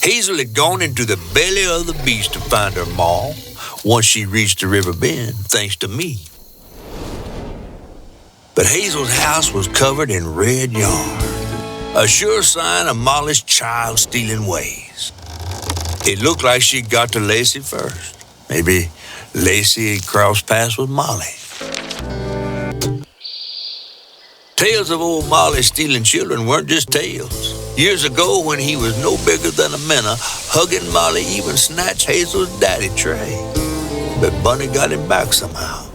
Hazel had gone into the belly of the beast to find her maw once she reached the river bend, thanks to me. But Hazel's house was covered in red yarn, a sure sign of Molly's child-stealing ways. It looked like she'd got to Lacey first. Maybe Lacey had crossed paths with Molly. Tales of old Molly stealing children weren't just tales. Years ago, when he was no bigger than a minnow, hugging Molly even snatched Hazel's daddy Trey. But Bunny got him back somehow.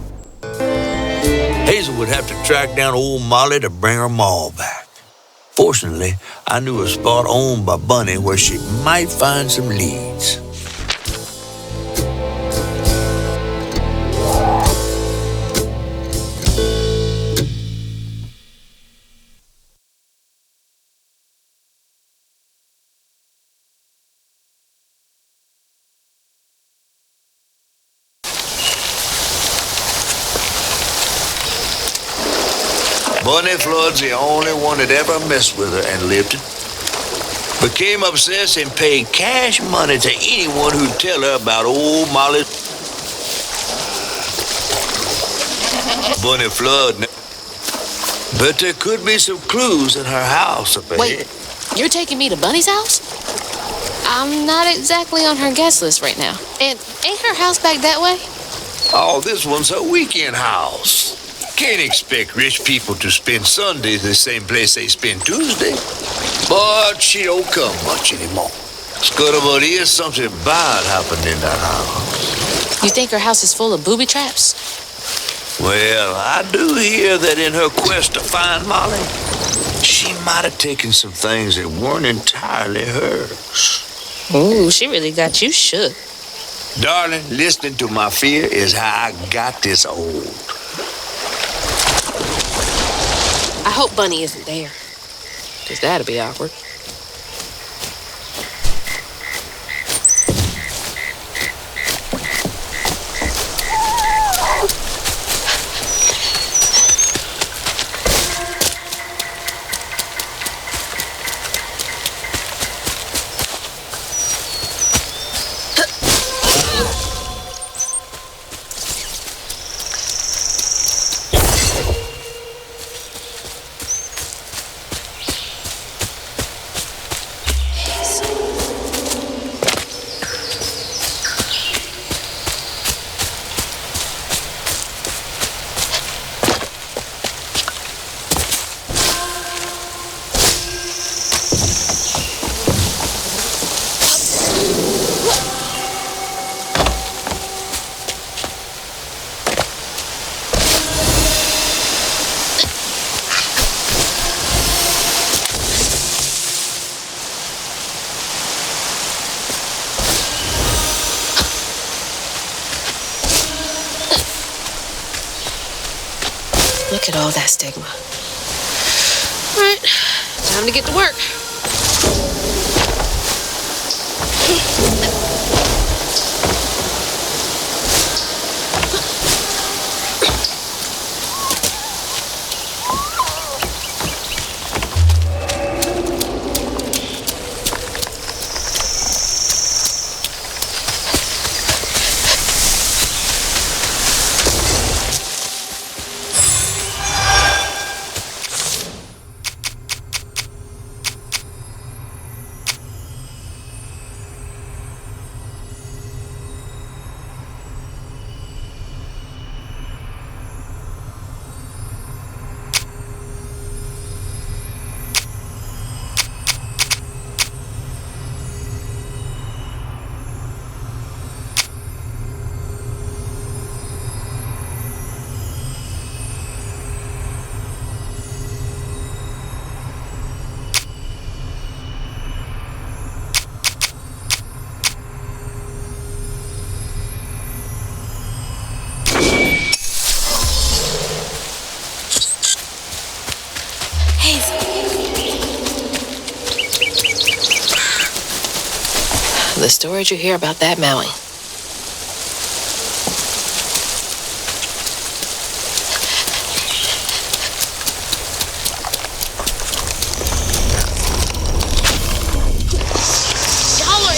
Hazel would have to track down old Molly to bring her maw back. Fortunately, I knew a spot owned by Bunny where she might find some leads. Bunny Flood's the only one that ever messed with her and lived it. Became obsessed and paid cash money to anyone who'd tell her about old Molly. Bunny Flood. But there could be some clues in her house up ahead. Wait, you're taking me to Bunny's house? I'm not exactly on her guest list right now. And ain't her house back that way? Oh, this one's her weekend house. Can't expect rich people to spend Sundays the same place they spend Tuesday. But she don't come much anymore. Scuttlebutt is something bad happened in that house. You think her house is full of booby traps? Well, I do hear that in her quest to find Molly, she might have taken some things that weren't entirely hers. Ooh, she really got you shook. Darling, listening to my fear is how I got this old. I hope Bunny isn't there, 'cause that'd be awkward. Look at all that stigma. All right, time to get to work. The stories you hear about that Maui. Y'all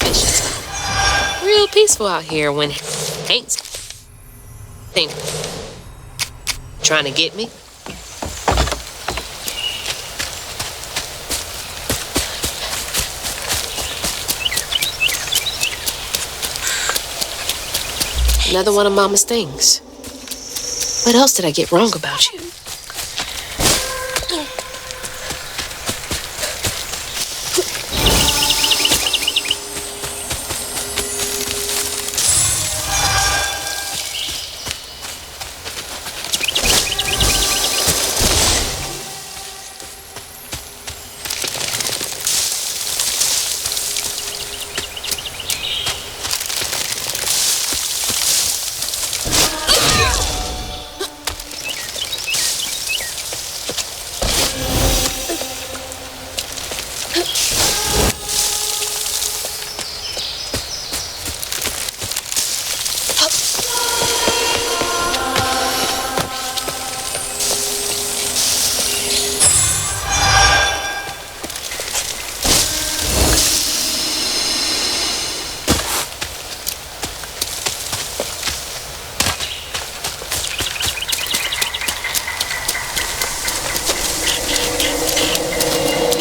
nice fishing. Real peaceful out here when ain't trying to get me. Another one of Mama's things. What else did I get wrong about you?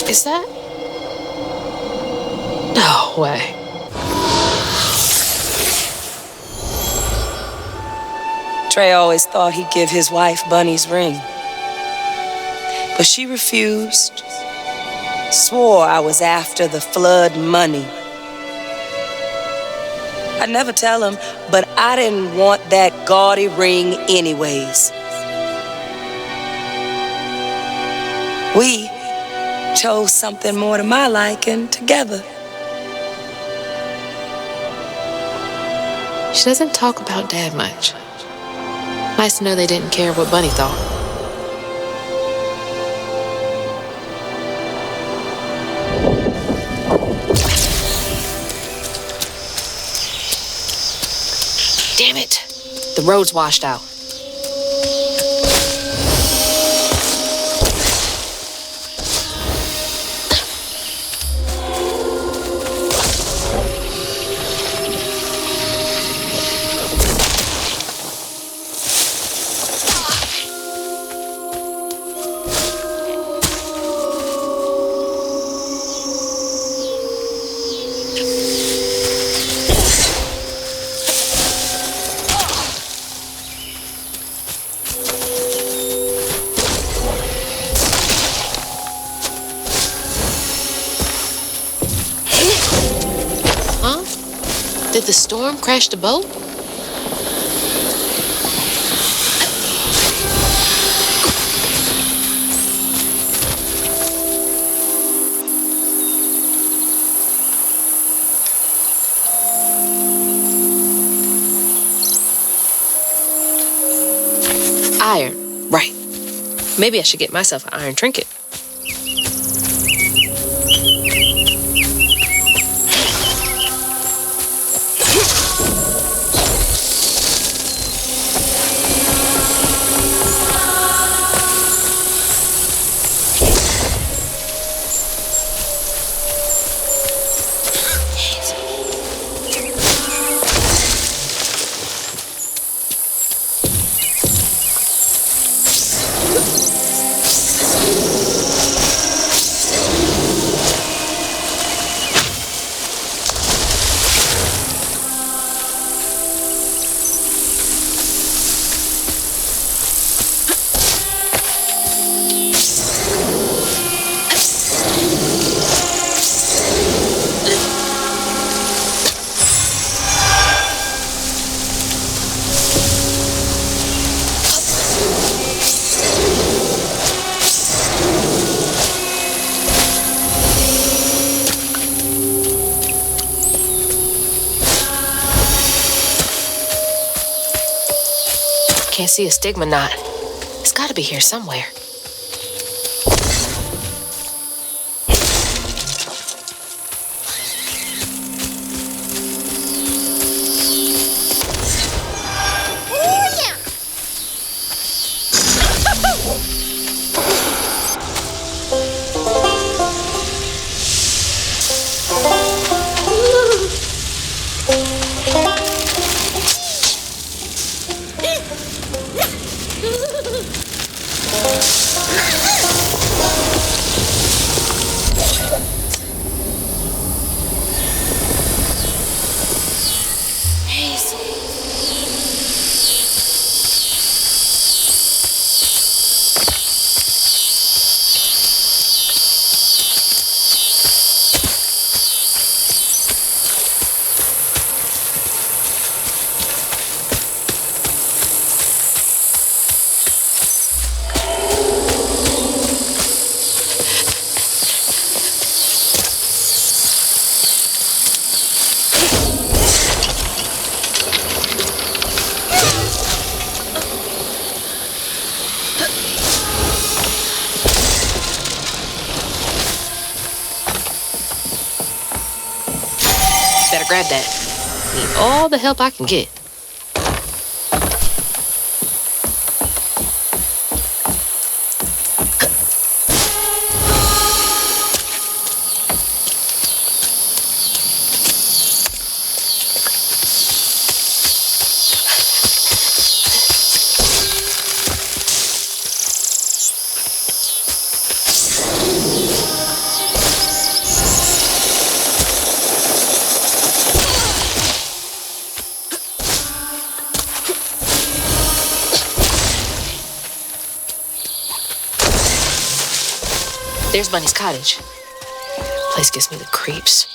Is that? No way. Trey always thought he'd give his wife Bunny's ring. But she refused. Swore I was after the flood money. I'd never tell him, but I didn't want that gaudy ring anyways. We chose something more to my liking together. She doesn't talk about Dad much. Nice to know they didn't care what Bunny thought. Damn it! The road's washed out. Did the storm crash the boat? Iron, right. Maybe I should get myself an iron trinket. Can't see a stigma knot. It's gotta be here somewhere. Grab that. Need all the help I can get. There's Bunny's cottage. Place gives me the creeps.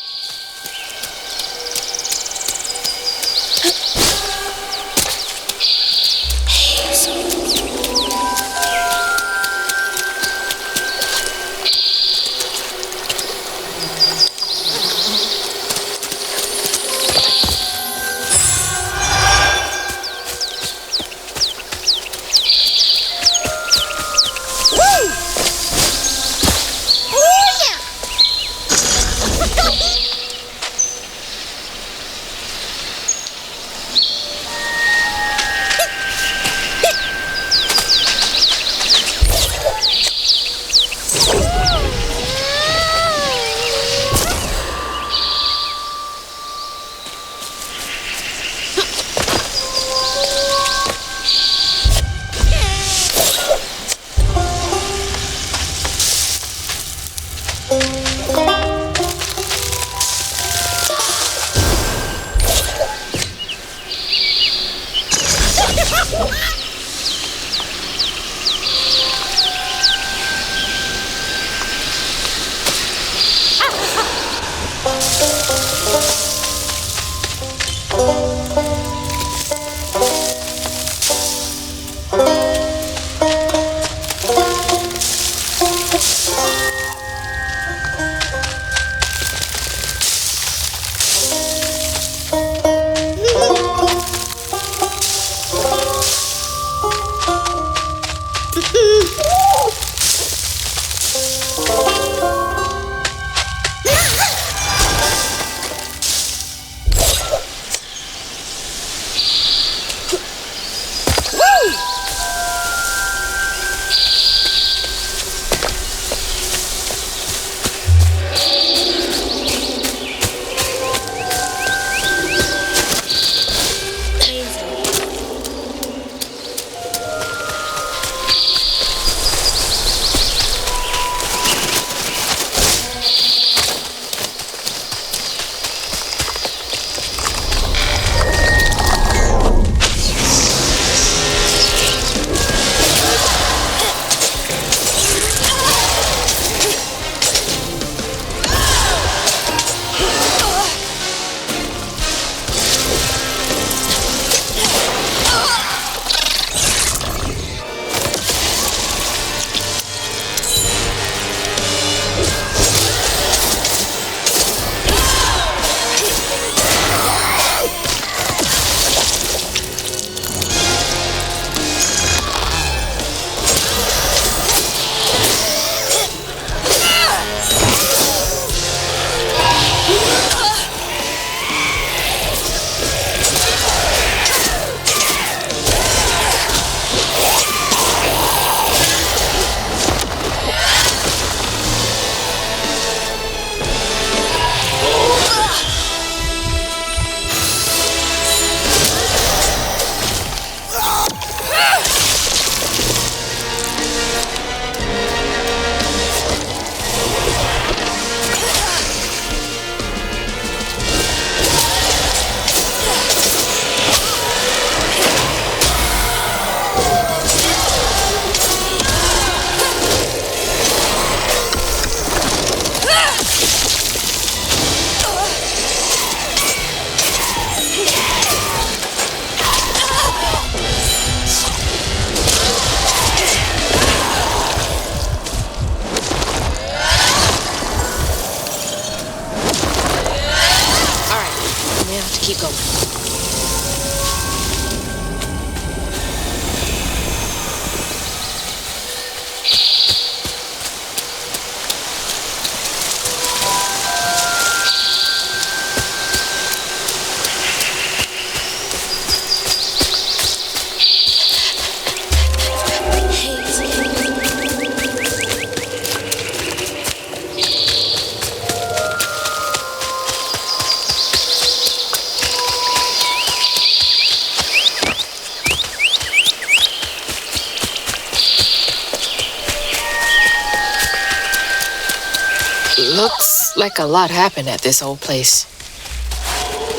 Like a lot happened at this old place.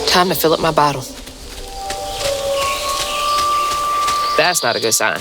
Time to fill up my bottle. That's not a good sign.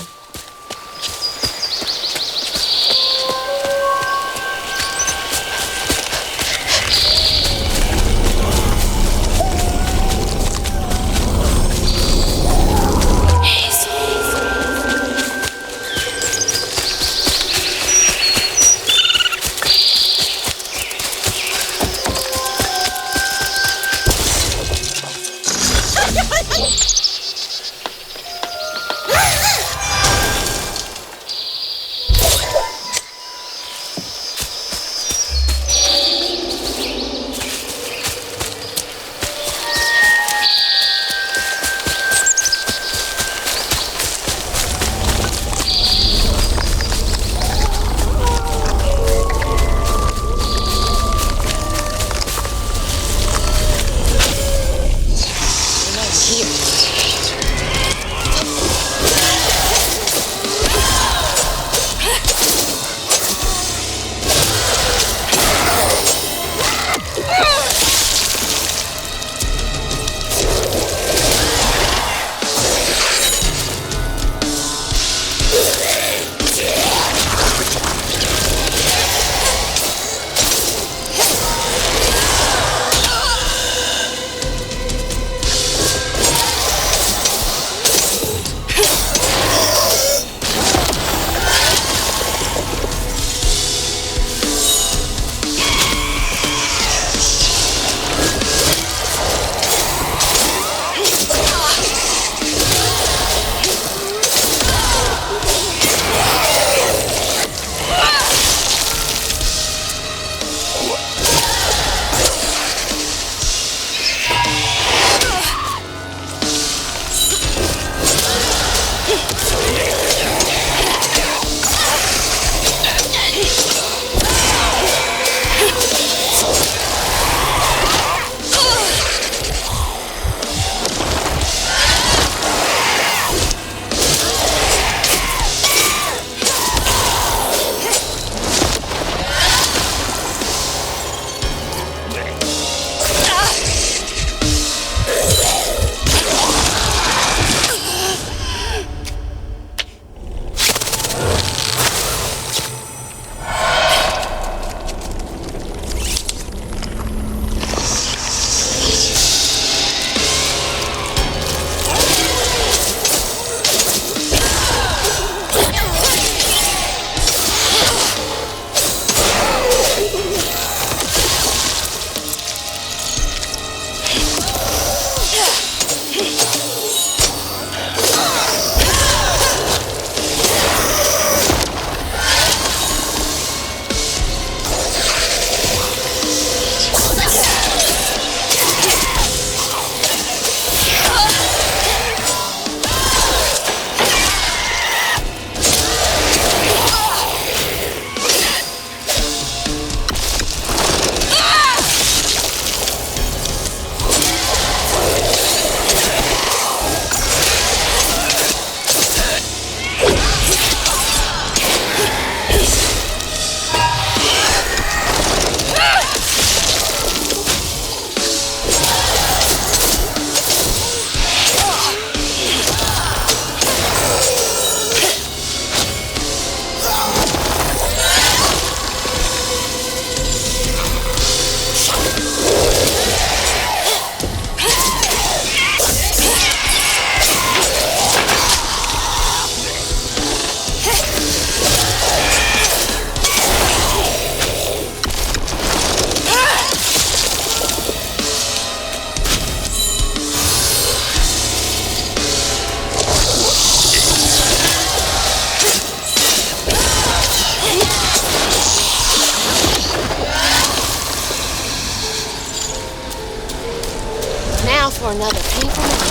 For another painful moment.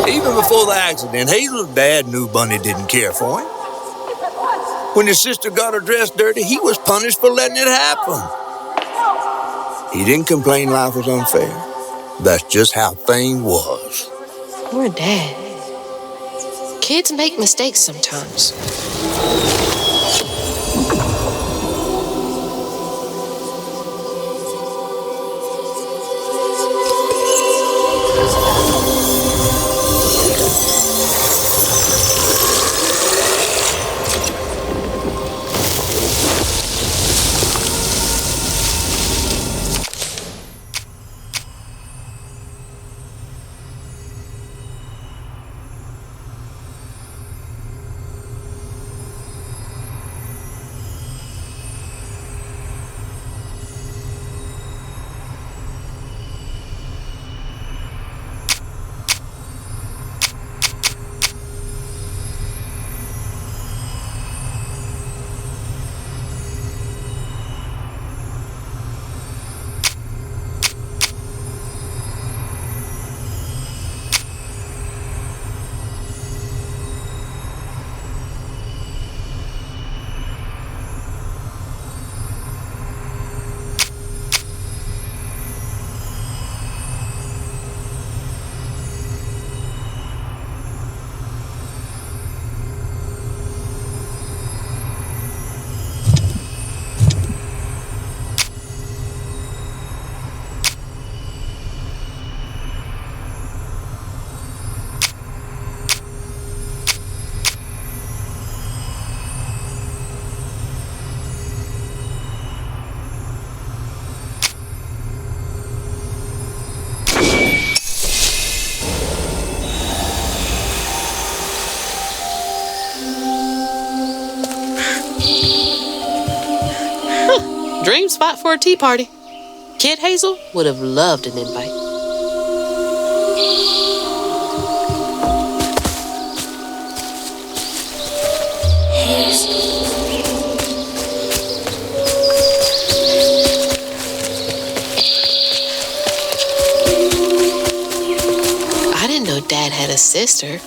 Even before the accident, Hazel's dad knew Bunny didn't care for him. When his sister got her dress dirty, he was punished for letting it happen. He didn't complain life was unfair. That's just how things was. Poor Dad. Kids make mistakes sometimes. Dream spot for a tea party. Kid Hazel would have loved an invite. I didn't know Dad had a sister.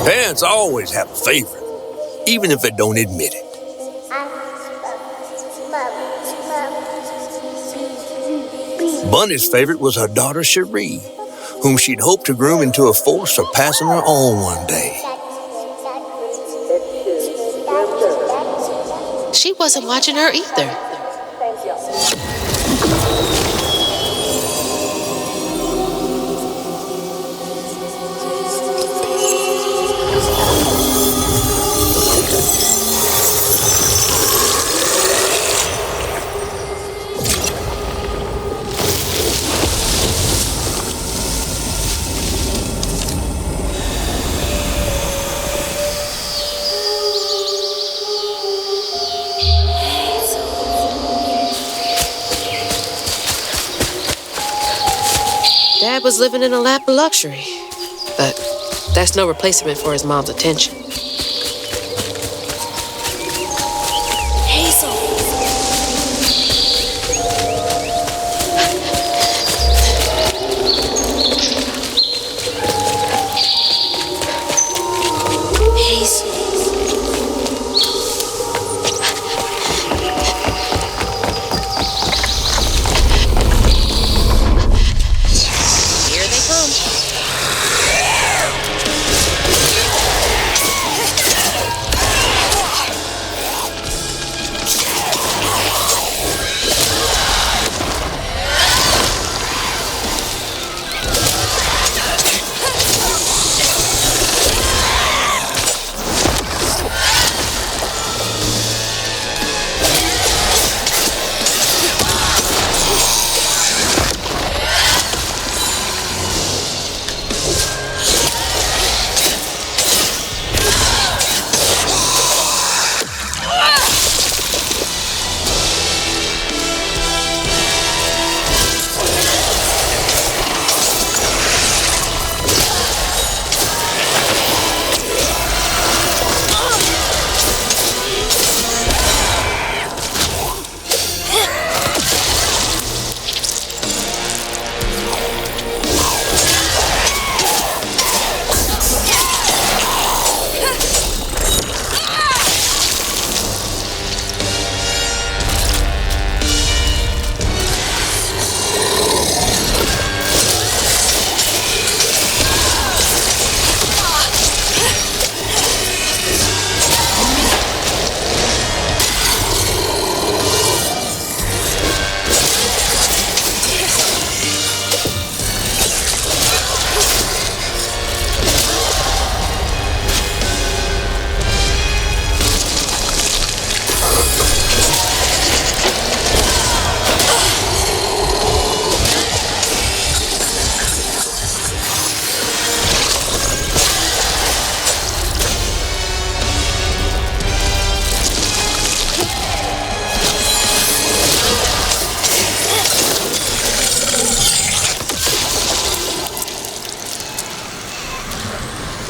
Parents always have a favorite, even if they don't admit it. Bunny's favorite was her daughter Cherie, whom she'd hoped to groom into a force surpassing her own one day. She wasn't watching her either. Dad was living in a lap of luxury, but that's no replacement for his mom's attention. Hazel! Hazel!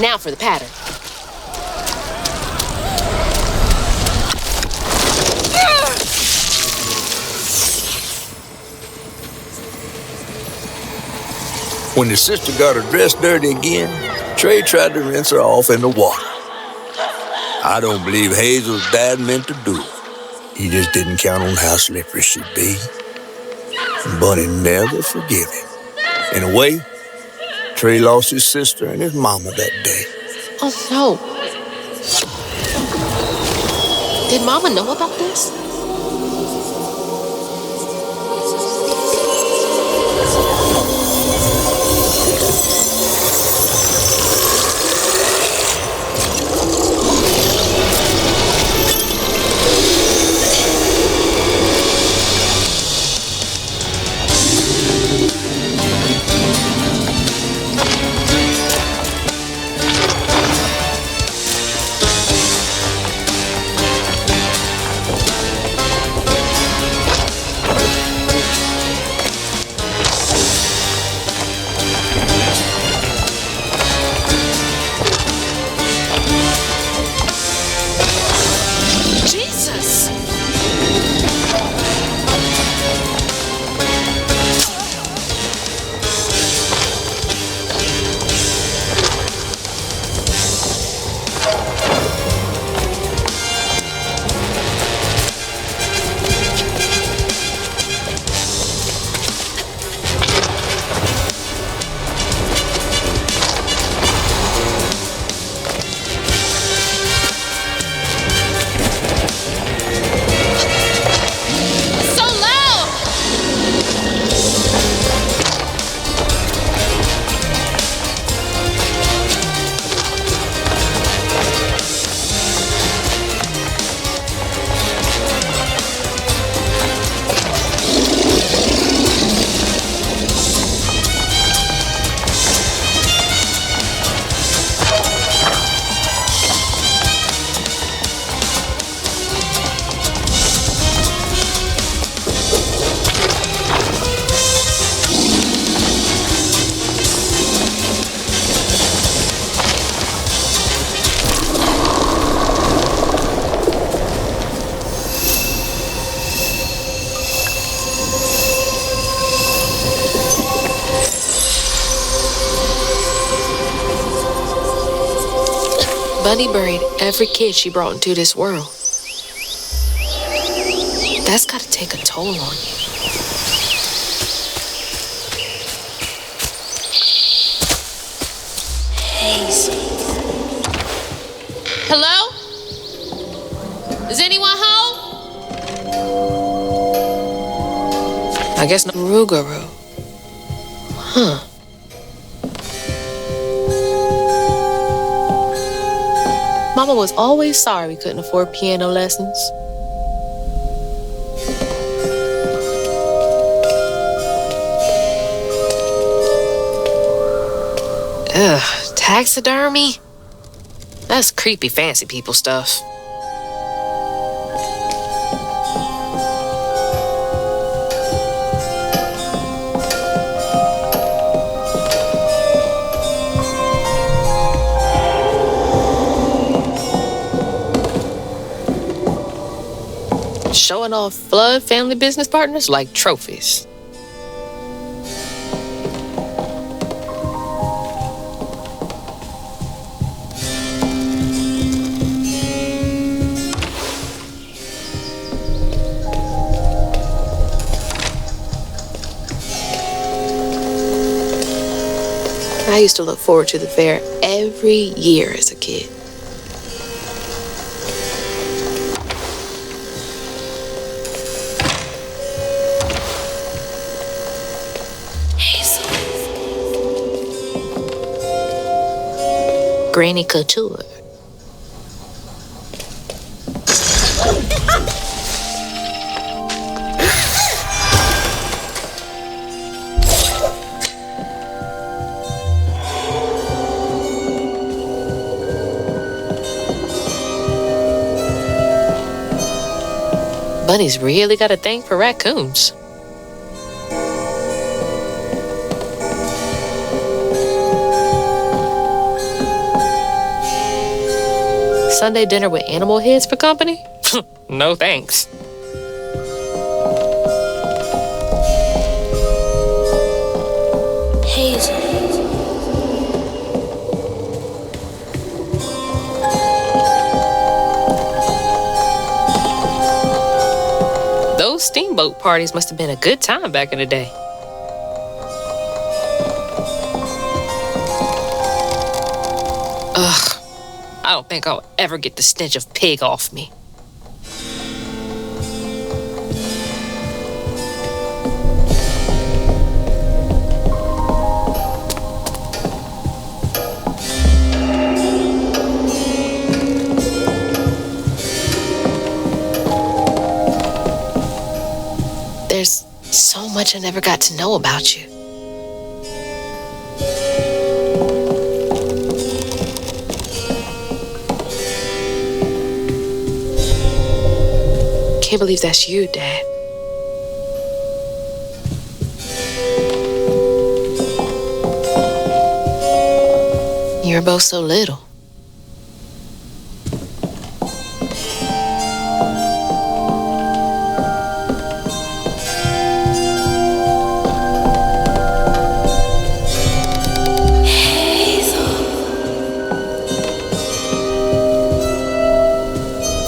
Now for the pattern. When the sister got her dress dirty again, Trey tried to rinse her off in the water. I don't believe Hazel's dad meant to do it. He just didn't count on how slippery she'd be. Bunny never forgive him. In a way, Trey lost his sister and his mama that day. Oh, no. Did Mama know about this? Bunny buried every kid she brought into this world. That's gotta take a toll on you. Hazel. Hello? Is anyone home? I guess no Ruguru. Huh. Mama was always sorry we couldn't afford piano lessons. Ugh, taxidermy? That's creepy fancy people stuff. Showing off flood family business partners like trophies. I used to look forward to the fair every year as a kid. Granny Couture. Bunny's really got a thing for raccoons. Sunday dinner with animal heads for company? No thanks. Hazel. Those steamboat parties must have been a good time back in the day. Ugh. I don't think I'll ever get the stench of pig off me. There's so much I never got to know about you. I can't believe that's you, Dad. You were both so little.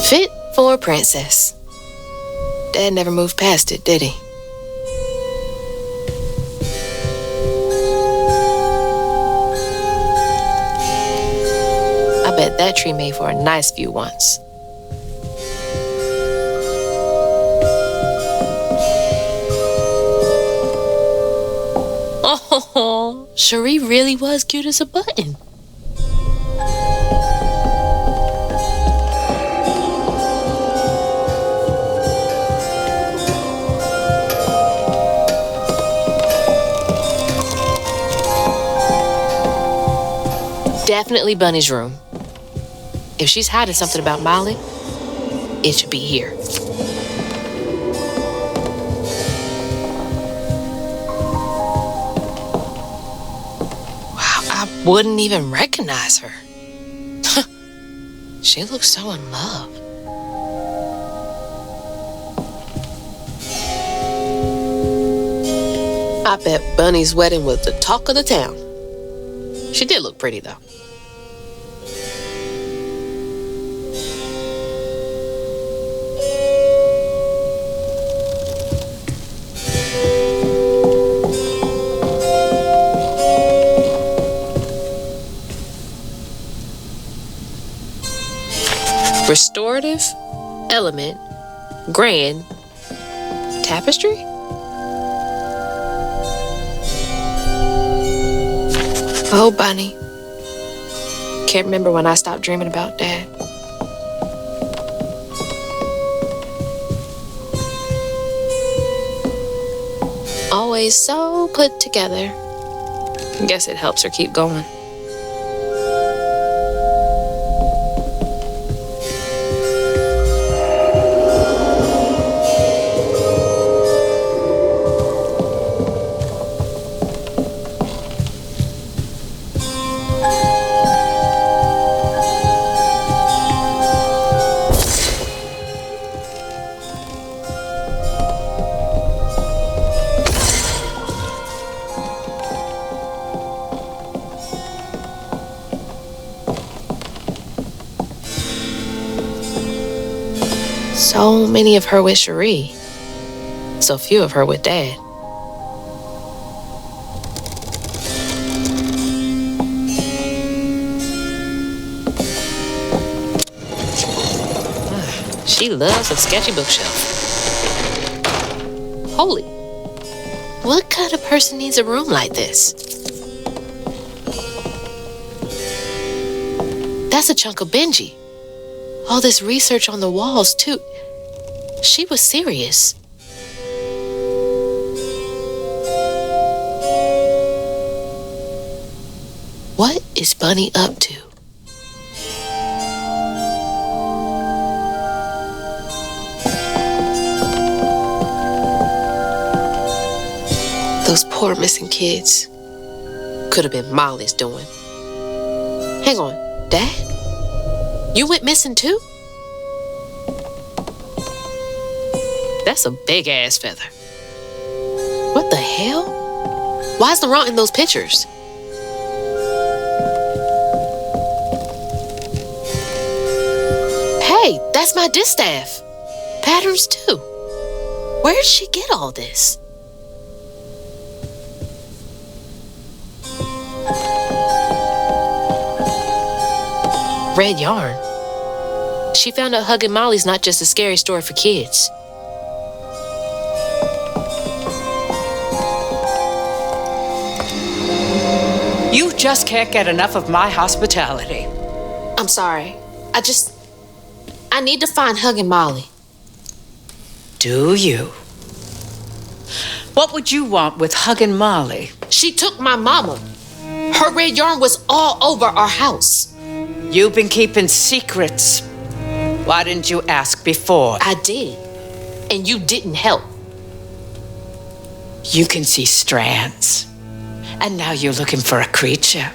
Fit for a princess. Dad never moved past it, did he? I bet that tree made for a nice view once. Oh, Cherie really was cute as a button. Definitely Bunny's room. If she's hiding something about Molly, it should be here. Wow, I wouldn't even recognize her. She looks so in love. I bet Bunny's wedding was the talk of the town. She did look pretty, though. Restorative, element, grand, tapestry? Oh, Bunny. Can't remember when I stopped dreaming about Dad. Always so put together. Guess it helps her keep going. So many of her with Cherie. So few of her with Dad. She loves a sketchy bookshelf. Holy. What kind of person needs a room like this? That's a chunk of Benji. All this research on the walls, too. She was serious. What is Bunny up to? Those poor missing kids. Could have been Molly's doing. Hang on, Dad? You went missing too? That's a big-ass feather. What the hell? Why's Laurent in those pictures? Hey, that's my distaff. Patterns too. Where did she get all this? Red yarn. She found out Hugging Molly's not just a scary story for kids. You just can't get enough of my hospitality. I'm sorry. I need to find Hugging Molly. Do you? What would you want with Hugging Molly? She took my mama. Her red yarn was all over our house. You've been keeping secrets. Why didn't you ask before? I did. And you didn't help. You can see strands. And now you're looking for a creature.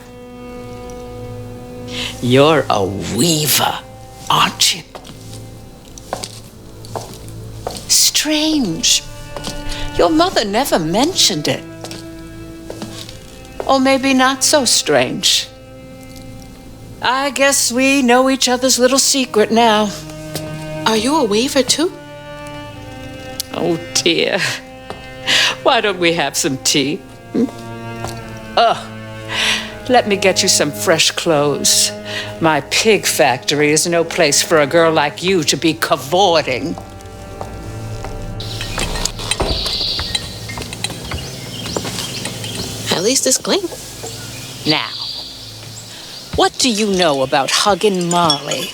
You're a weaver, aren't you? Strange. Your mother never mentioned it. Or maybe not so strange. I guess we know each other's little secret now. Are you a weaver too? Oh dear. Why don't we have some tea? Let me get you some fresh clothes. My pig factory is no place for a girl like you to be cavorting. At least it's clean. Now, what do you know about Hugging Molly?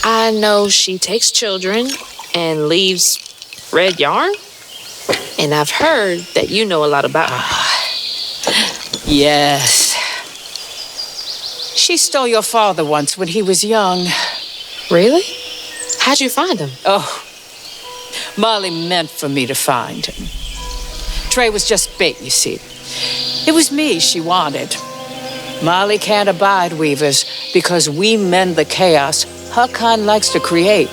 I know she takes children and leaves red yarn. And I've heard that you know a lot about her. Yes. She stole your father once when he was young. Really? How'd you find him? Oh, Molly meant for me to find him. Trey was just bait, you see. It was me she wanted. Molly can't abide weavers because we mend the chaos her kind likes to create.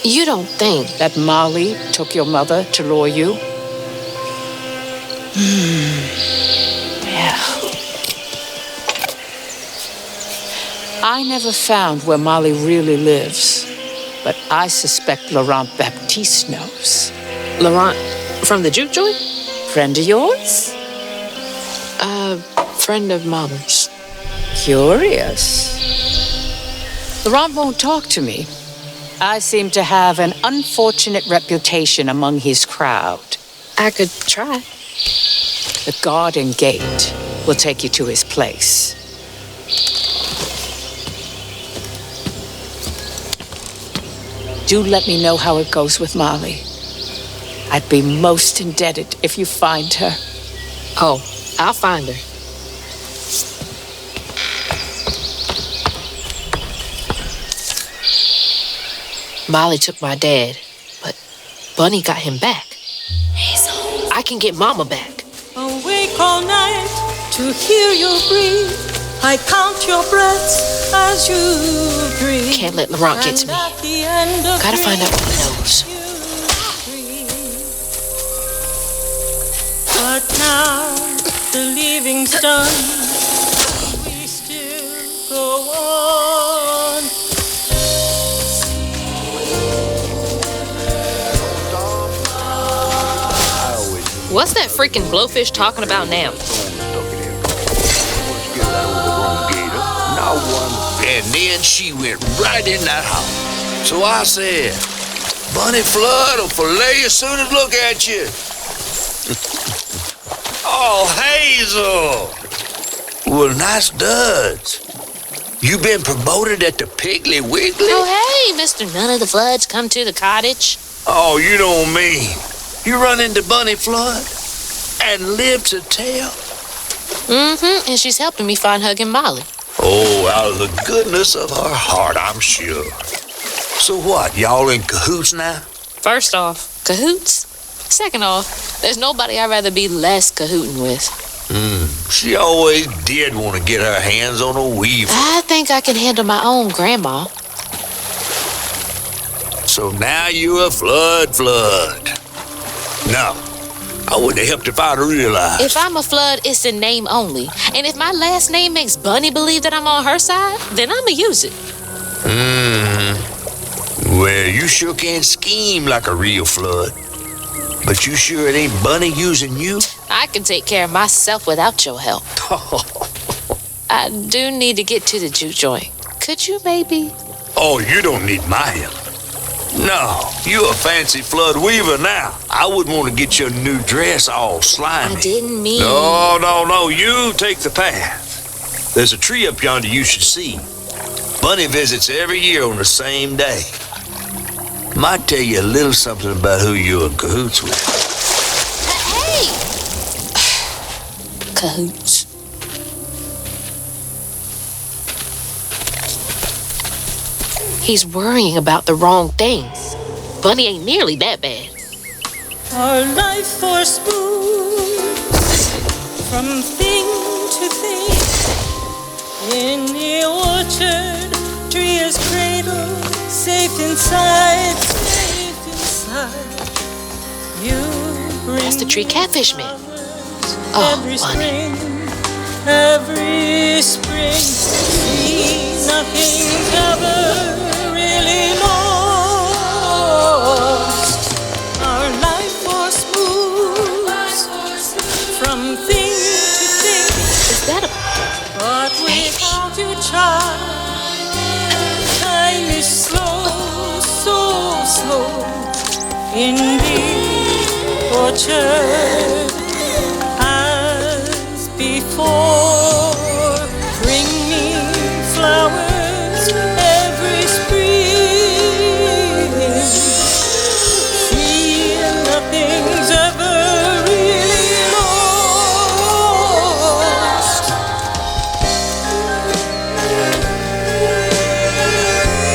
You don't think that Molly took your mother to lure you? Yeah. I never found where Molly really lives, but I suspect Laurent Baptiste knows. Laurent from the juke joint? Friend of yours? Friend of Mama's. Curious. Laurent won't talk to me. I seem to have an unfortunate reputation among his crowd. I could try. The garden gate will take you to his place. Do let me know how it goes with Molly. I'd be most indebted if you find her. Oh, I'll find her. Molly took my dad, but Bunny got him back. Hazel. I can get Mama back. Awake all night to hear you breathe. I count your breaths as you breathe. Can't let Laurent get to me. Gotta find out what he knows. But now the leaving's done. We still go on. What's that freaking blowfish talking about now? And then she went right in that house. So I said, Bunny Flood will fillet you as soon as look at you. Oh, Hazel. Well, nice duds. You been promoted at the Piggly Wiggly? Oh, hey, Mr. None of the Floods, come to the cottage. Oh, you don't mean. You run into Bunny Flood and live to tell? Mm-hmm, and she's helping me find Huggin' Molly. Oh, out of the goodness of her heart, I'm sure. So what, y'all in cahoots now? First off, cahoots. Second off, there's nobody I'd rather be less cahooting with. She always did want to get her hands on a weaver. I think I can handle my own grandma. So now you're a flood. No, I wouldn't have helped if I'd realized. If I'm a Flood, it's in name only. And if my last name makes Bunny believe that I'm on her side, then I'ma use it. Well, you sure can scheme like a real Flood. But you sure it ain't Bunny using you? I can take care of myself without your help. I do need to get to the juke joint. Could you maybe? Oh, you don't need my help. No, you a fancy Flood weaver now. I wouldn't want to get your new dress all slimy. I didn't mean... No, you take the path. There's a tree up yonder you should see. Bunny visits every year on the same day. Might tell you a little something about who you're in cahoots with. Hey! Cahoots. He's worrying about the wrong things. Bunny ain't nearly that bad. Our life force moves from thing to thing. In the orchard, tree is cradled, safe inside. You bring That's the tree catfish man. every Bunny. spring, every spring. See, nothing's ever really lost. Our life force moves from thing to thing. Is that a... But without you, child, time is slow, so slow. In the orchard, as before, bring me flowers every spring. See, nothing's ever really lost.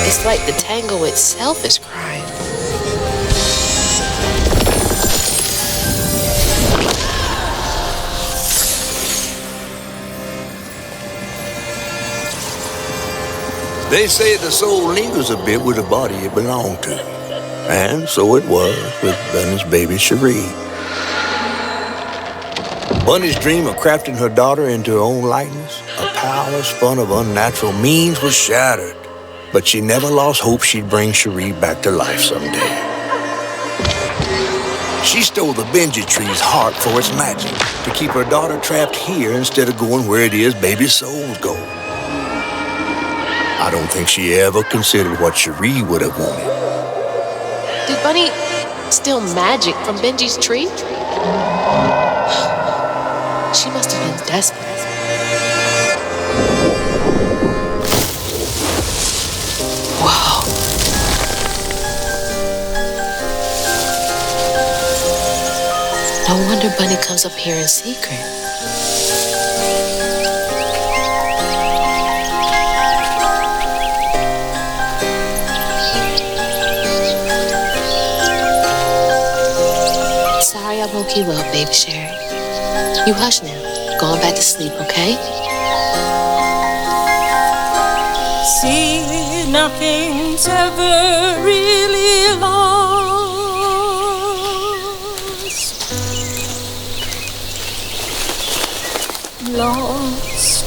It's like the tango itself is crying. They say the soul lingers a bit with the body it belonged to. And so it was with Bunny's baby Cherie. Bunny's dream of crafting her daughter into her own likeness, a power spun of unnatural means, was shattered. But she never lost hope she'd bring Cherie back to life someday. She stole the Benji tree's heart for its magic, to keep her daughter trapped here instead of going where it is baby souls go. I don't think she ever considered what Cherie would have wanted. Did Bunny steal magic from Benji's tree? She must have been desperate. Whoa. No wonder Bunny comes up here in secret. Sorry I woke you up, baby Sherry. You hush now. Going back to sleep, okay? See, nothing's ever really lost.